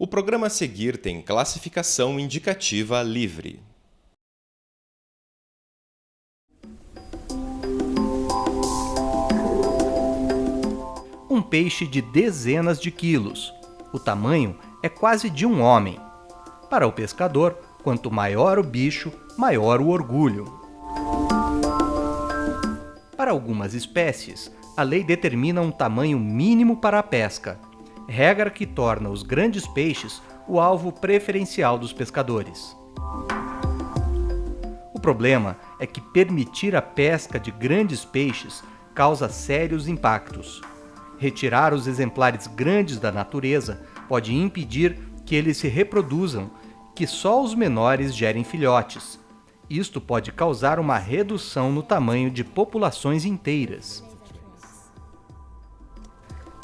O programa a seguir tem classificação indicativa livre. Um peixe de dezenas de quilos. O tamanho é quase de um homem. Para o pescador, quanto maior o bicho, maior o orgulho. Para algumas espécies, a lei determina um tamanho mínimo para a pesca, regra que torna os grandes peixes o alvo preferencial dos pescadores. O problema é que permitir a pesca de grandes peixes causa sérios impactos. Retirar os exemplares grandes da natureza pode impedir que eles se reproduzam, que só os menores gerem filhotes. Isto pode causar uma redução no tamanho de populações inteiras.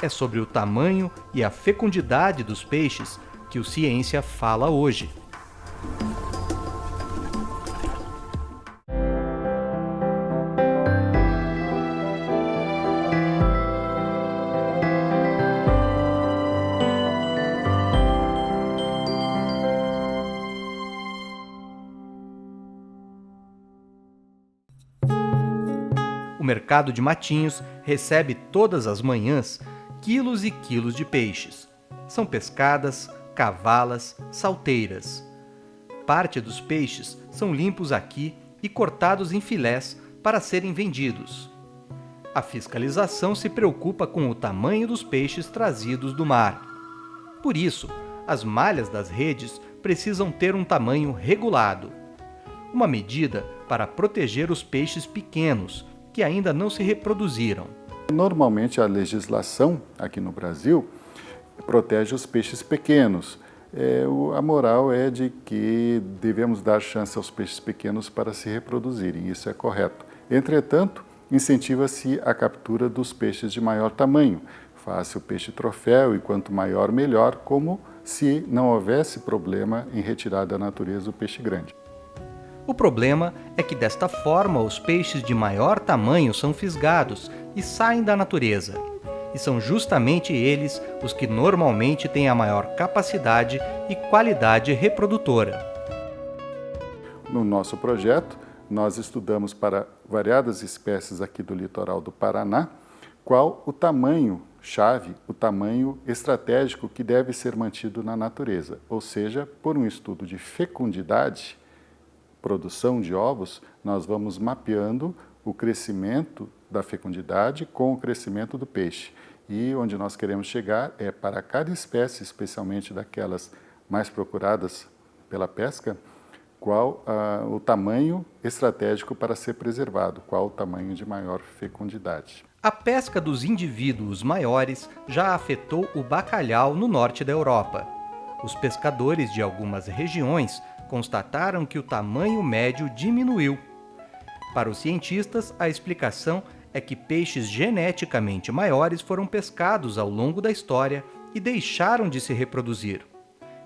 É sobre o tamanho e a fecundidade dos peixes que o Ciência fala hoje. O mercado de Matinhos recebe todas as manhãs quilos e quilos de peixes. São pescadas, cavalas, salteiras. Parte dos peixes são limpos aqui e cortados em filés para serem vendidos. A fiscalização se preocupa com o tamanho dos peixes trazidos do mar. Por isso, as malhas das redes precisam ter um tamanho regulado. Uma medida para proteger os peixes pequenos, que ainda não se reproduziram. Normalmente a legislação aqui no Brasil protege os peixes pequenos. A moral é de que devemos dar chance aos peixes pequenos para se reproduzirem, isso é correto. Entretanto, incentiva-se a captura dos peixes de maior tamanho. Faz-se o peixe troféu e quanto maior, melhor, como se não houvesse problema em retirar da natureza o peixe grande. O problema é que desta forma os peixes de maior tamanho são fisgados e saem da natureza. E são justamente eles os que normalmente têm a maior capacidade e qualidade reprodutora. No nosso projeto, nós estudamos para variadas espécies aqui do litoral do Paraná, qual o tamanho-chave, o tamanho estratégico que deve ser mantido na natureza. Ou seja, por um estudo de fecundidade, produção de ovos, nós vamos mapeando o crescimento da fecundidade com o crescimento do peixe. E onde nós queremos chegar é para cada espécie, especialmente daquelas mais procuradas pela pesca, qual o tamanho estratégico para ser preservado, qual o tamanho de maior fecundidade. A pesca dos indivíduos maiores já afetou o bacalhau no norte da Europa. Os pescadores de algumas regiões constataram que o tamanho médio diminuiu. Para os cientistas, a explicação é que peixes geneticamente maiores foram pescados ao longo da história e deixaram de se reproduzir.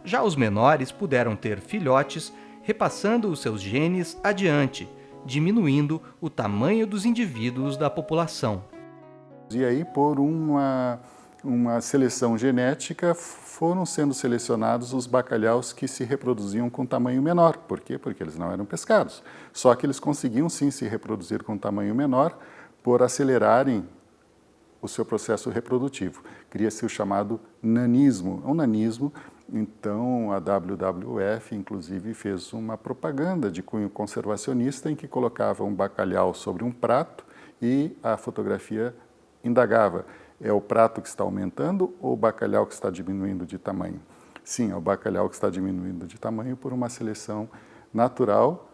Já os menores puderam ter filhotes, repassando os seus genes adiante, diminuindo o tamanho dos indivíduos da população. E aí, por uma seleção genética, foram sendo selecionados os bacalhaus que se reproduziam com tamanho menor. Por quê? Porque eles não eram pescados. Só que eles conseguiam sim se reproduzir com tamanho menor por acelerarem o seu processo reprodutivo. Cria-se o chamado nanismo. Um nanismo, então a WWF inclusive fez uma propaganda de cunho conservacionista em que colocava um bacalhau sobre um prato e a fotografia indagava: é o prato que está aumentando ou o bacalhau que está diminuindo de tamanho? Sim, é o bacalhau que está diminuindo de tamanho por uma seleção natural,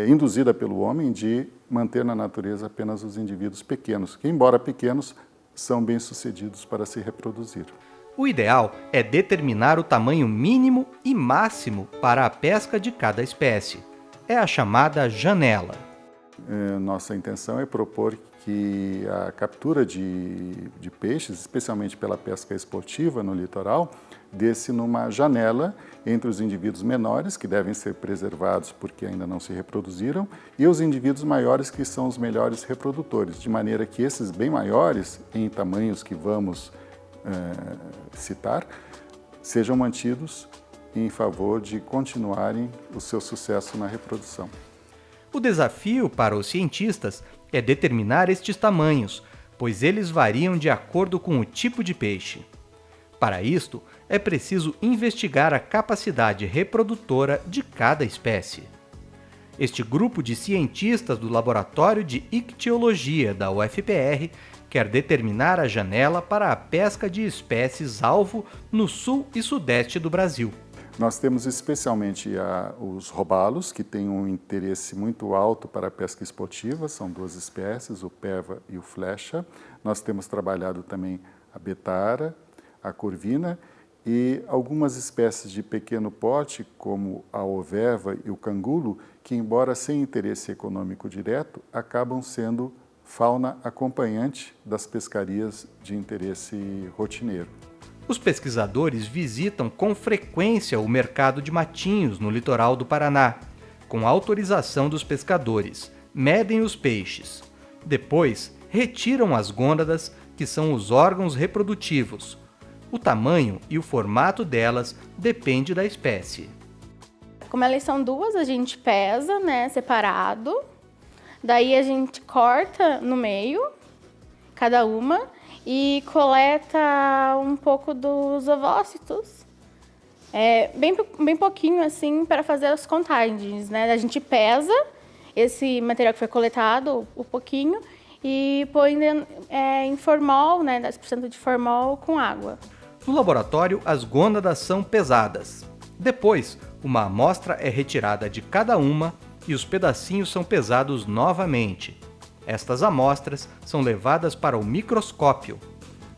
induzida pelo homem, de manter na natureza apenas os indivíduos pequenos, que, embora pequenos, são bem-sucedidos para se reproduzir. O ideal é determinar o tamanho mínimo e máximo para a pesca de cada espécie. É a chamada janela. Nossa intenção é propor que a captura de peixes, especialmente pela pesca esportiva no litoral, dê-se numa janela entre os indivíduos menores, que devem ser preservados porque ainda não se reproduziram, e os indivíduos maiores, que são os melhores reprodutores, de maneira que esses bem maiores, em tamanhos que vamos citar, sejam mantidos em favor de continuarem o seu sucesso na reprodução. O desafio para os cientistas é determinar estes tamanhos, pois eles variam de acordo com o tipo de peixe. Para isto, é preciso investigar a capacidade reprodutora de cada espécie. Este grupo de cientistas do Laboratório de Ictiologia da UFPR quer determinar a janela para a pesca de espécies-alvo no sul e sudeste do Brasil. Nós temos especialmente os robalos, que têm um interesse muito alto para a pesca esportiva, são 2 espécies, o peva e o flecha. Nós temos trabalhado também a betara, a corvina e algumas espécies de pequeno porte, como a oveva e o cangulo, que, embora sem interesse econômico direto, acabam sendo fauna acompanhante das pescarias de interesse rotineiro. Os pesquisadores visitam com frequência o mercado de matinhos no litoral do Paraná, com autorização dos pescadores, medem os peixes. Depois, retiram as gônadas, que são os órgãos reprodutivos. O tamanho e o formato delas depende da espécie. Como elas são 2, a gente pesa, né, separado. Daí a gente corta no meio, cada uma, e coleta um pouco dos ovócitos, bem pouquinho assim, para fazer as contagens, né? A gente pesa esse material que foi coletado, um pouquinho, e põe em formol, né, 10% de formol com água. No laboratório, as gônadas são pesadas. Depois, uma amostra é retirada de cada uma e os pedacinhos são pesados novamente. Estas amostras são levadas para o microscópio.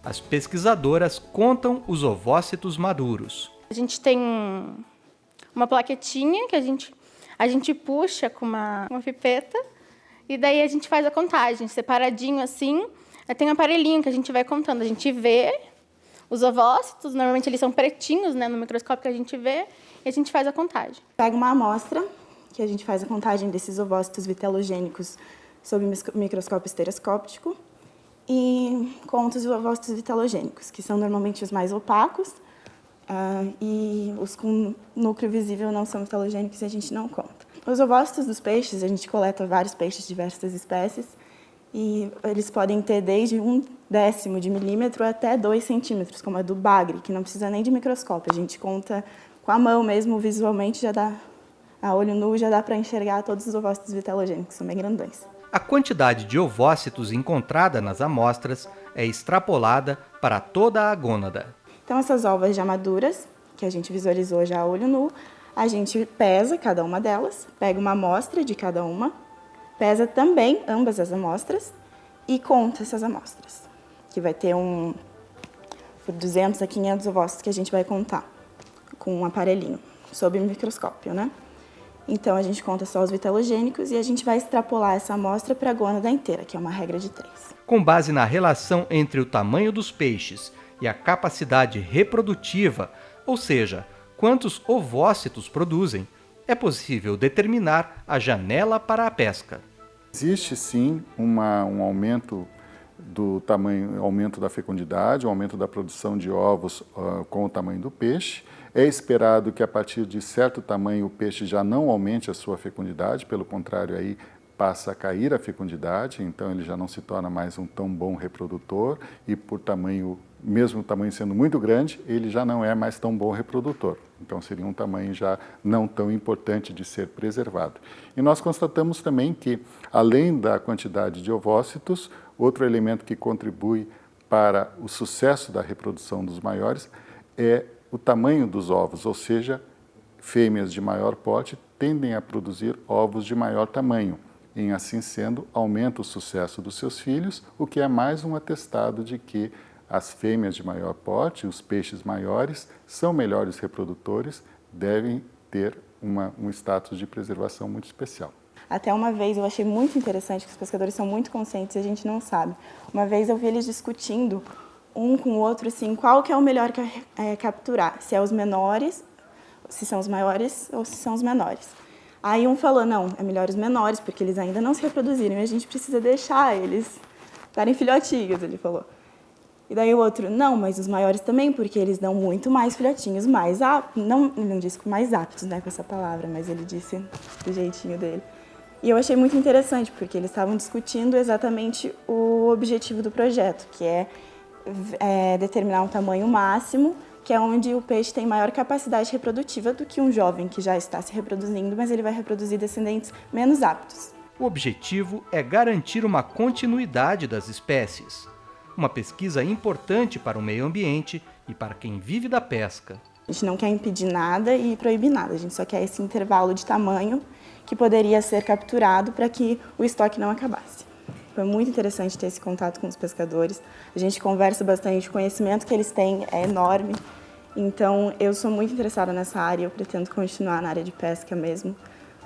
As pesquisadoras contam os ovócitos maduros. A gente tem uma plaquetinha que a gente puxa com uma pipeta e daí a gente faz a contagem, separadinho assim. Tem um aparelhinho que a gente vai contando, a gente vê os ovócitos, normalmente eles são pretinhos, né, no microscópio que a gente vê, e a gente faz a contagem. Pega uma amostra, que a gente faz a contagem desses ovócitos vitelogênicos sob microscópio estereoscópico e conta os ovócitos vitelogênicos, que são normalmente os mais opacos, e os com núcleo visível não são vitelogênicos e a gente não conta. Os ovócitos dos peixes, a gente coleta vários peixes de diversas espécies e eles podem ter desde 1/10 de milímetro até 2 centímetros, como a do bagre, que não precisa nem de microscópio. A gente conta com a mão mesmo, visualmente, já dá, a olho nu, já dá para enxergar todos os ovócitos vitelogênicos, são bem grandões. A quantidade de ovócitos encontrada nas amostras é extrapolada para toda a gônada. Então, essas ovas já maduras, que a gente visualizou já a olho nu, a gente pesa cada uma delas, pega uma amostra de cada uma, pesa também ambas as amostras e conta essas amostras, que vai ter por 200 a 500 ovócitos que a gente vai contar com um aparelhinho, sob microscópio, né? Então, a gente conta só os vitelogênicos e a gente vai extrapolar essa amostra para a gônada inteira, que é uma regra de 3. Com base na relação entre o tamanho dos peixes e a capacidade reprodutiva, ou seja, quantos ovócitos produzem, é possível determinar a janela para a pesca. Existe sim um aumento do tamanho, aumento da fecundidade, um aumento da produção de ovos com o tamanho do peixe. É esperado que a partir de certo tamanho o peixe já não aumente a sua fecundidade, pelo contrário, aí passa a cair a fecundidade, então ele já não se torna mais um tão bom reprodutor e por tamanho, mesmo o tamanho sendo muito grande, ele já não é mais tão bom reprodutor. Então seria um tamanho já não tão importante de ser preservado. E nós constatamos também que, além da quantidade de ovócitos, outro elemento que contribui para o sucesso da reprodução dos maiores é o tamanho dos ovos, ou seja, fêmeas de maior porte tendem a produzir ovos de maior tamanho. Em assim sendo, aumenta o sucesso dos seus filhos, o que é mais um atestado de que as fêmeas de maior porte, os peixes maiores, são melhores reprodutores, devem ter um status de preservação muito especial. Até uma vez eu achei muito interessante, que os pescadores são muito conscientes e a gente não sabe. Uma vez eu vi eles discutindo um com o outro, assim, qual que é o melhor capturar, se é os menores, se são os maiores ou se são os menores. Aí um falou, não, é melhor os menores, porque eles ainda não se reproduziram e a gente precisa deixar eles darem filhotinhos, ele falou. E daí o outro, não, mas os maiores também, porque eles dão muito mais filhotinhos, mais aptos. Não, ele não disse mais aptos, né, com essa palavra, mas ele disse do jeitinho dele. E eu achei muito interessante, porque eles estavam discutindo exatamente o objetivo do projeto, que é determinar um tamanho máximo, que é onde o peixe tem maior capacidade reprodutiva do que um jovem que já está se reproduzindo, mas ele vai reproduzir descendentes menos aptos. O objetivo é garantir uma continuidade das espécies. Uma pesquisa importante para o meio ambiente e para quem vive da pesca. A gente não quer impedir nada e proibir nada, a gente só quer esse intervalo de tamanho que poderia ser capturado para que o estoque não acabasse. Foi muito interessante ter esse contato com os pescadores. A gente conversa bastante, o conhecimento que eles têm é enorme. Então, eu sou muito interessada nessa área, eu pretendo continuar na área de pesca mesmo,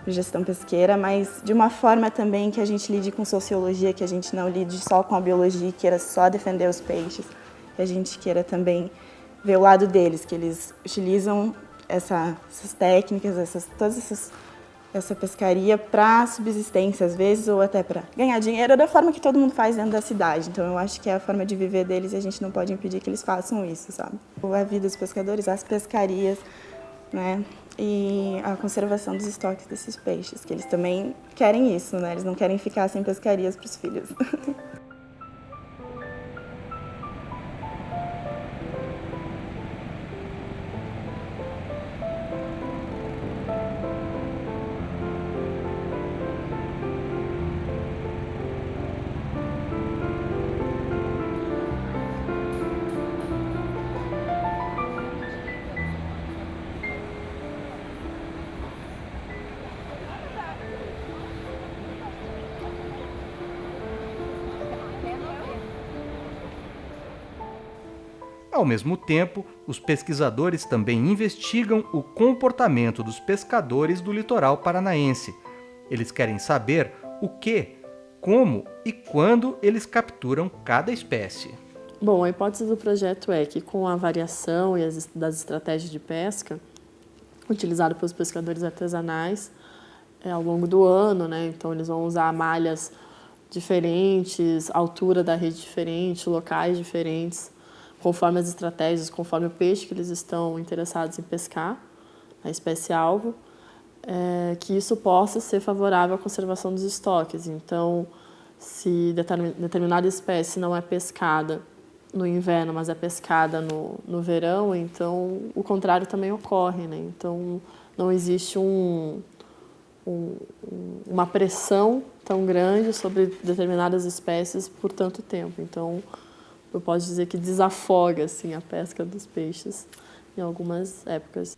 gestão pesqueira, mas de uma forma também que a gente lide com sociologia, que a gente não lide só com a biologia e queira só defender os peixes, que a gente queira também ver o lado deles, que eles utilizam essas técnicas, essa pescaria para subsistência às vezes, ou até para ganhar dinheiro da forma que todo mundo faz dentro da cidade. Então eu acho que é a forma de viver deles e a gente não pode impedir que eles façam isso, sabe? A vida dos pescadores, as pescarias, né? E a conservação dos estoques desses peixes, que eles também querem isso, né? Eles não querem ficar sem pescarias para os filhos. Ao mesmo tempo, os pesquisadores também investigam o comportamento dos pescadores do litoral paranaense. Eles querem saber o que, como e quando eles capturam cada espécie. Bom, a hipótese do projeto é que, com a variação das estratégias de pesca utilizada pelos pescadores artesanais ao longo do ano, né? Então eles vão usar malhas diferentes, altura da rede diferente, locais diferentes, conforme as estratégias, conforme o peixe que eles estão interessados em pescar, a espécie-alvo, que isso possa ser favorável à conservação dos estoques. Então, se determinada espécie não é pescada no inverno, mas é pescada no verão, então o contrário também ocorre, né? Então, não existe uma pressão tão grande sobre determinadas espécies por tanto tempo. Então, eu posso dizer que desafoga assim, a pesca dos peixes em algumas épocas.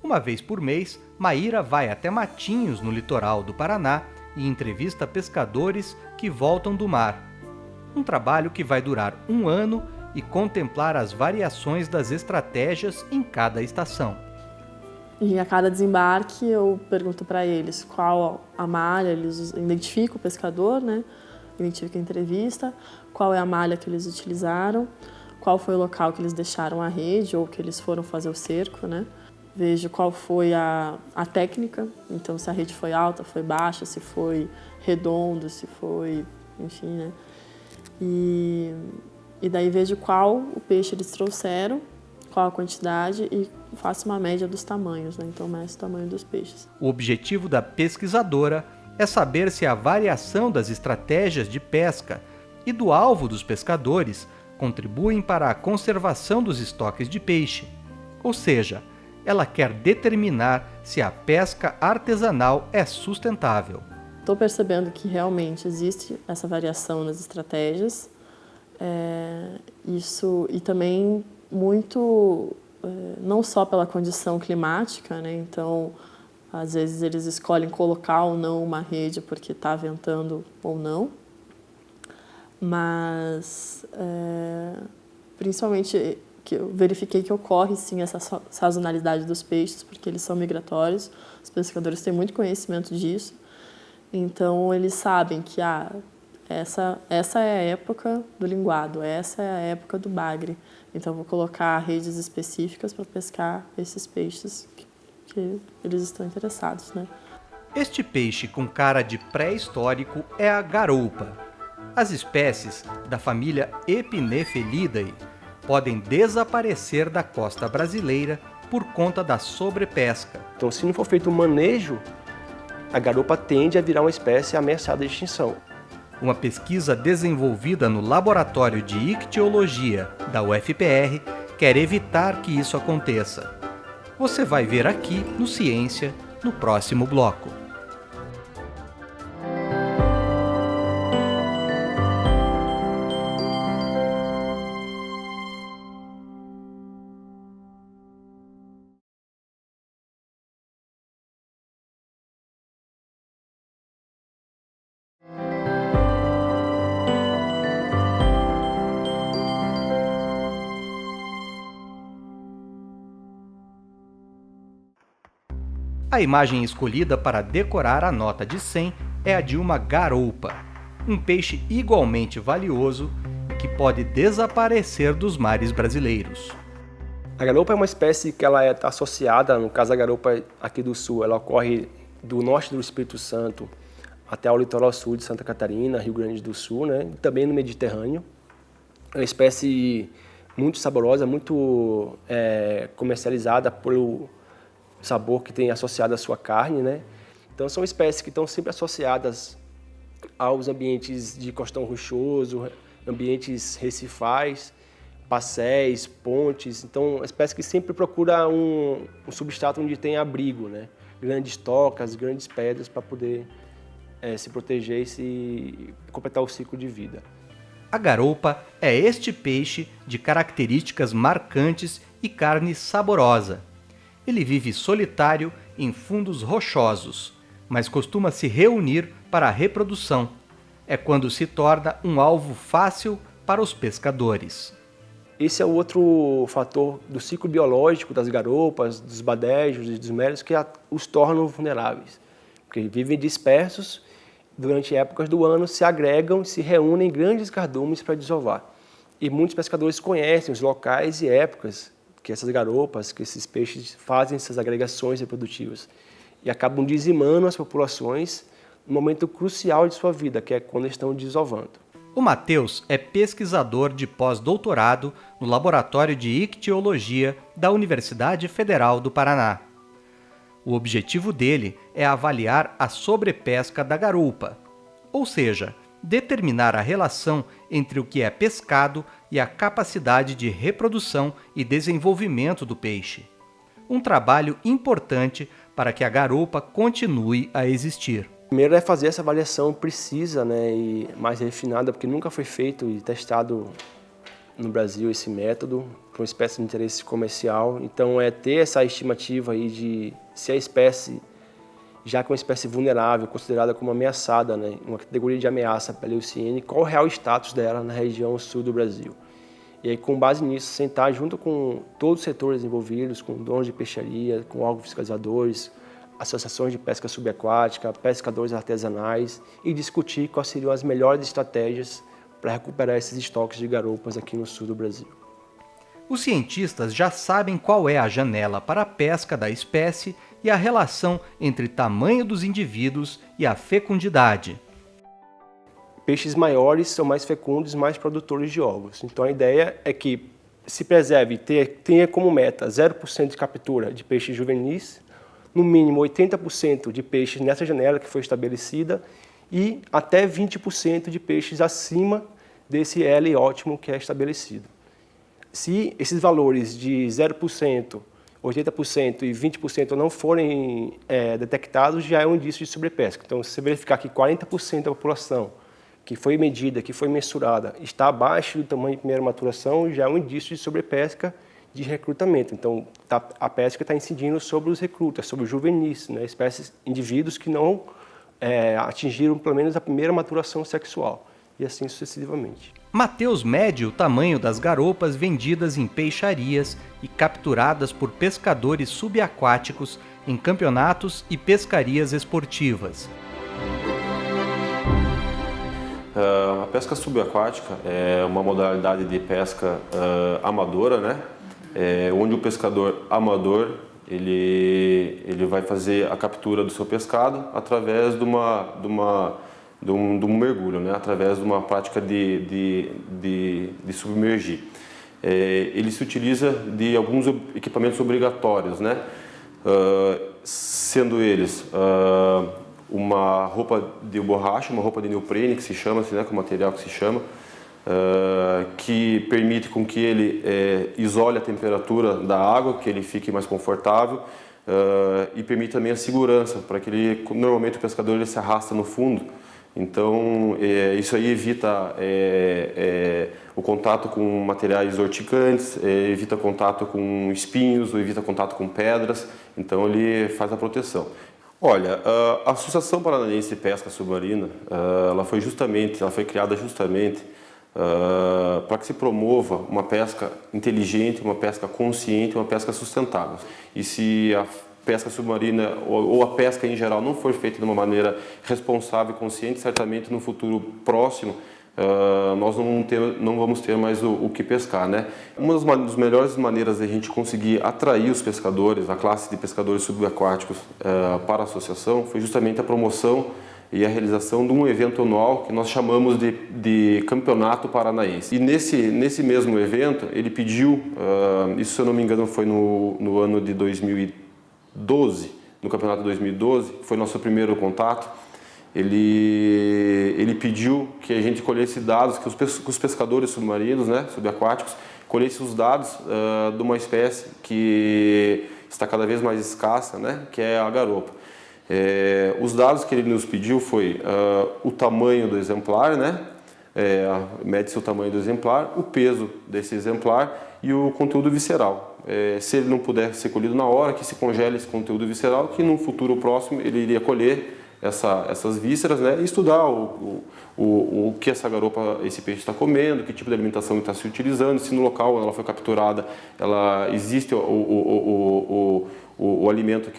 Uma vez por mês, Maíra vai até Matinhos, no litoral do Paraná, e entrevista pescadores que voltam do mar. Um trabalho que vai durar 1 ano e contemplar as variações das estratégias em cada estação. E a cada desembarque eu pergunto para eles qual a malha, eles identificam o pescador, né? Identifica a entrevista, qual é a malha que eles utilizaram, qual foi o local que eles deixaram a rede ou que eles foram fazer o cerco, né? Vejo qual foi a técnica, então se a rede foi alta, foi baixa, se foi redondo, se foi, enfim, né? E daí vejo qual o peixe eles trouxeram, qual a quantidade e faço uma média dos tamanhos, né? Então meço o tamanho dos peixes. O objetivo da pesquisadora é saber se a variação das estratégias de pesca e do alvo dos pescadores contribuem para a conservação dos estoques de peixe. Ou seja, ela quer determinar se a pesca artesanal é sustentável. Estou percebendo que realmente existe essa variação nas estratégias, isso e também muito, não só pela condição climática, né? Então, às vezes eles escolhem colocar ou não uma rede porque está ventando ou não, mas principalmente que eu verifiquei que ocorre sim essa sazonalidade dos peixes, porque eles são migratórios, os pescadores têm muito conhecimento disso, então eles sabem que essa é a época do linguado, essa é a época do bagre, então vou colocar redes específicas para pescar esses peixes que eles estão interessados, né? Este peixe com cara de pré-histórico é a garoupa. As espécies da família Epinepheliddae podem desaparecer da costa brasileira por conta da sobrepesca. Então, se não for feito um manejo, a garoupa tende a virar uma espécie ameaçada de extinção. Uma pesquisa desenvolvida no Laboratório de Ictiologia da UFPR quer evitar que isso aconteça. Você vai ver aqui no Ciência, no próximo bloco. A imagem escolhida para decorar a nota de 100 é a de uma garoupa, um peixe igualmente valioso que pode desaparecer dos mares brasileiros. A garoupa é uma espécie que ela está associada, no caso da garoupa aqui do sul, ela ocorre do norte do Espírito Santo até o litoral sul de Santa Catarina, Rio Grande do Sul, né? E também no Mediterrâneo. É uma espécie muito saborosa, muito comercializada pelo sabor que tem associado à sua carne, né? Então são espécies que estão sempre associadas aos ambientes de costão rochoso, ambientes recifais, passéis, pontes. Então, uma espécie que sempre procura um substrato onde tem abrigo, né? Grandes tocas, grandes pedras para poder se proteger e se completar o ciclo de vida. A garoupa é este peixe de características marcantes e carne saborosa. Ele vive solitário em fundos rochosos, mas costuma se reunir para a reprodução. É quando se torna um alvo fácil para os pescadores. Esse é o outro fator do ciclo biológico das garoupas, dos badejos e dos mélios que os tornam vulneráveis. Porque vivem dispersos, durante épocas do ano se agregam, se reúnem em grandes cardumes para desovar. E muitos pescadores conhecem os locais e épocas que essas garoupas, que esses peixes fazem essas agregações reprodutivas e acabam dizimando as populações no momento crucial de sua vida, que é quando estão desovando. O Matheus é pesquisador de pós-doutorado no Laboratório de Ictiologia da Universidade Federal do Paraná. O objetivo dele é avaliar a sobrepesca da garoupa, ou seja, determinar a relação entre o que é pescado e a capacidade de reprodução e desenvolvimento do peixe. Um trabalho importante para que a garoupa continue a existir. Primeiro é fazer essa avaliação precisa, né, e mais refinada, porque nunca foi feito e testado no Brasil esse método, para uma espécie de interesse comercial. Então é ter essa estimativa aí de se a espécie, já que é uma espécie vulnerável, considerada como ameaçada, né, uma categoria de ameaça pela IUCN, qual o real status dela na região sul do Brasil. E aí, com base nisso, sentar junto com todos os setores envolvidos, com donos de peixaria, com órgãos fiscalizadores, associações de pesca subaquática, pescadores artesanais e discutir quais seriam as melhores estratégias para recuperar esses estoques de garoupas aqui no sul do Brasil. Os cientistas já sabem qual é a janela para a pesca da espécie e a relação entre tamanho dos indivíduos e a fecundidade. Peixes maiores são mais fecundos e mais produtores de ovos. Então a ideia é que se preserve, tenha como meta 0% de captura de peixes juvenis, no mínimo 80% de peixes nessa janela que foi estabelecida e até 20% de peixes acima desse L ótimo que é estabelecido. Se esses valores de 0%, 80% e 20% não forem detectados, já é um indício de sobrepesca. Então, se você verificar que 40% da população que foi medida, que foi mensurada, está abaixo do tamanho de primeira maturação, já é um indício de sobrepesca de recrutamento. Então, a pesca está incidindo sobre os recrutas, sobre os juvenis, né, espécies, indivíduos que não atingiram pelo menos a primeira maturação sexual, e assim sucessivamente. Matheus mede o tamanho das garoupas vendidas em peixarias e capturadas por pescadores subaquáticos em campeonatos e pescarias esportivas. A pesca subaquática é uma modalidade de pesca amadora, né? Onde o pescador amador ele vai fazer a captura do seu pescado através de uma um mergulho, né, através de uma prática de submergir. Ele se utiliza de alguns equipamentos obrigatórios, né, sendo eles uma roupa de borracha, uma roupa de neoprene, que se chama assim, né, com o material que se chama, que permite com que ele isole a temperatura da água, que ele fique mais confortável, e permite também a segurança, para que ele, normalmente o pescador ele se arrasta no fundo, então isso aí evita o contato com materiais urticantes, evita contato com espinhos, ou evita contato com pedras, então ele faz a proteção. Olha, a Associação Paranaense de Pesca Submarina, ela foi criada justamente para que se promova uma pesca inteligente, uma pesca consciente, uma pesca sustentável. E se a pesca submarina ou a pesca em geral não for feita de uma maneira responsável e consciente, certamente no futuro próximo nós não vamos ter mais o que pescar, né? Uma das melhores maneiras de a gente conseguir atrair os pescadores, a classe de pescadores subaquáticos para a associação, foi justamente a promoção e a realização de um evento anual que nós chamamos de Campeonato Paranaense. E nesse mesmo evento, ele pediu, isso se eu não me engano foi no ano de 2012, no campeonato de 2012, foi nosso primeiro contato, ele pediu que a gente colhesse dados, que os pescadores submarinos, né, subaquáticos, colhessem os dados de uma espécie que está cada vez mais escassa, né, que é a garopa. Os dados que ele nos pediu foi o tamanho do exemplar, né, mede-se o tamanho do exemplar, o peso desse exemplar e o conteúdo visceral. Se ele não puder ser colhido na hora, que se congele esse conteúdo visceral, que no futuro próximo ele iria colher essas vísceras, né, e estudar o que essa garopa, esse peixe está comendo, que tipo de alimentação está se utilizando, se no local onde ela foi capturada existe o alimento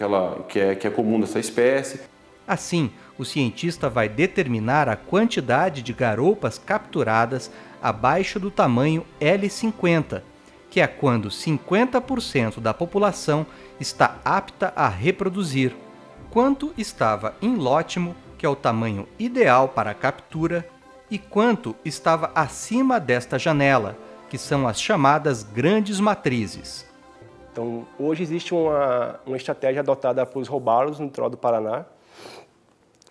que é comum dessa espécie. Assim, o cientista vai determinar a quantidade de garoupas capturadas abaixo do tamanho L50, que é quando 50% da população está apta a reproduzir, quanto estava em lótimo, que é o tamanho ideal para a captura, e quanto estava acima desta janela, que são as chamadas grandes matrizes. Então, hoje existe uma estratégia adotada pelos robalos no litoral do Paraná,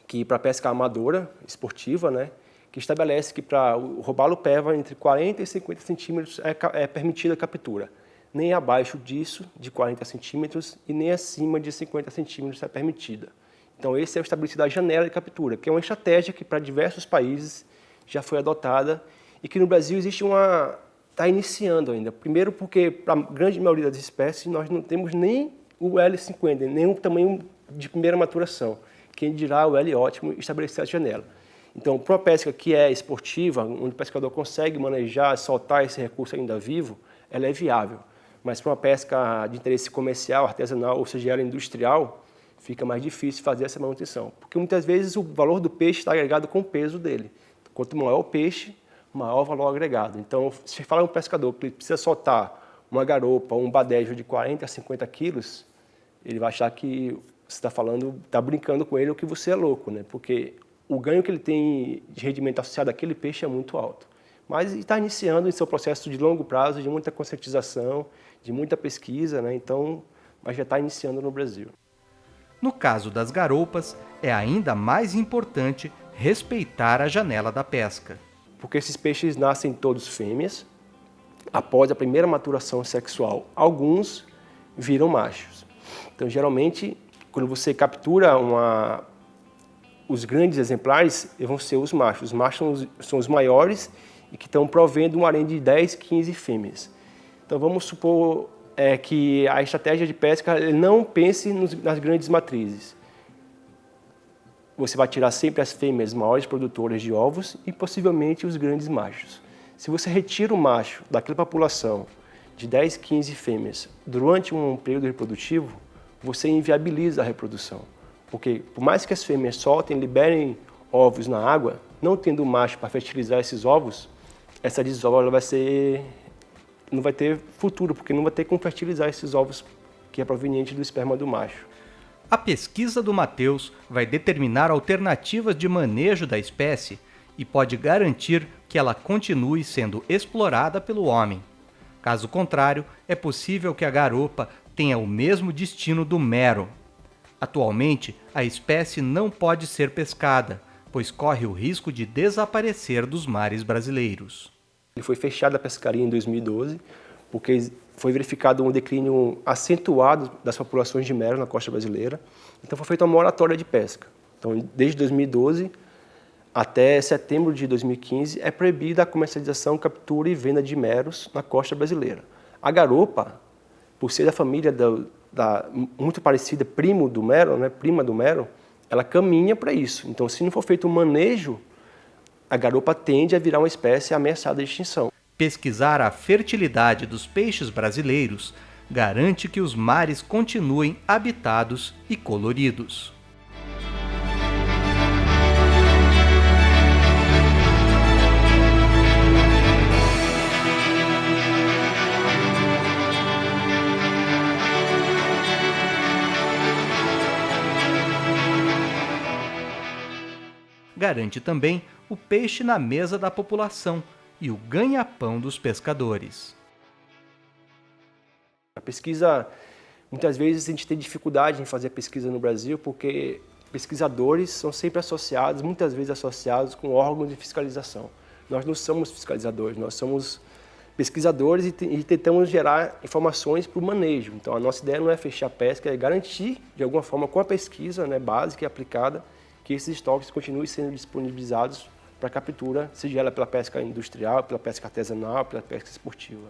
que para pesca amadora, esportiva, né, que estabelece que para o robalo peva entre 40 e 50 centímetros é permitida a captura. Nem abaixo disso, de 40 centímetros, e nem acima de 50 centímetros é permitida. Então, esse é o estabelecido a janela de captura, que é uma estratégia que para diversos países já foi adotada e que no Brasil está iniciando ainda. Primeiro porque, para a grande maioria das espécies, nós não temos nem o L50, nem o tamanho de primeira maturação. Quem dirá o L ótimo estabelecer a janela. Então, para uma pesca que é esportiva, onde o pescador consegue manejar, soltar esse recurso ainda vivo, ela é viável. Mas para uma pesca de interesse comercial, artesanal, ou seja, ela industrial, fica mais difícil fazer essa manutenção. Porque muitas vezes o valor do peixe está agregado com o peso dele. Quanto maior o peixe, maior o valor agregado. Então, se você fala um pescador que precisa soltar uma garopa ou um badejo de 40 a 50 quilos, ele vai achar que você está brincando com ele ou que você é louco, né? Porque o ganho que ele tem de rendimento associado àquele peixe é muito alto. Mas está iniciando em seu processo de longo prazo, de muita conscientização, de muita pesquisa, né? Então, mas já está iniciando no Brasil. No caso das garoupas, é ainda mais importante respeitar a janela da pesca. Porque esses peixes nascem todos fêmeas, após a primeira maturação sexual. Alguns viram machos. Então, geralmente, quando você captura os grandes exemplares, vão ser os machos. Os machos são os maiores e que estão provendo um harém de 10, 15 fêmeas. Então, vamos supor que a estratégia de pesca não pense nas grandes matrizes. Você vai tirar sempre as fêmeas maiores produtoras de ovos e possivelmente os grandes machos. Se você retira o macho daquela população de 10, 15 fêmeas durante um período reprodutivo, você inviabiliza a reprodução. Porque por mais que as fêmeas soltem, liberem ovos na água, não tendo o macho para fertilizar esses ovos, essa desova não vai ter futuro, porque não vai ter como fertilizar esses ovos que é proveniente do esperma do macho. A pesquisa do Matheus vai determinar alternativas de manejo da espécie e pode garantir que ela continue sendo explorada pelo homem. Caso contrário, é possível que a garopa tenha o mesmo destino do mero. Atualmente, a espécie não pode ser pescada, pois corre o risco de desaparecer dos mares brasileiros. Ele foi fechado a pescaria em 2012, porque foi verificado um declínio acentuado das populações de mero na costa brasileira. Então foi feita uma moratória de pesca. Então, desde 2012 até setembro de 2015, é proibida a comercialização, captura e venda de meros na costa brasileira. A garopa, por ser da família muito parecida, prima do mero, ela caminha para isso. Então, se não for feito um manejo, a garopa tende a virar uma espécie ameaçada de extinção. Pesquisar a fertilidade dos peixes brasileiros garante que os mares continuem habitados e coloridos. Garante também o peixe na mesa da população e o ganha-pão dos pescadores. A pesquisa, muitas vezes a gente tem dificuldade em fazer pesquisa no Brasil porque pesquisadores são sempre associados, muitas vezes associados com órgãos de fiscalização. Nós não somos fiscalizadores, nós somos pesquisadores e tentamos gerar informações para o manejo. Então a nossa ideia não é fechar a pesca, é garantir de alguma forma com a pesquisa básica e aplicada que esses estoques continuem sendo disponibilizados para captura, seja ela pela pesca industrial, pela pesca artesanal, pela pesca esportiva.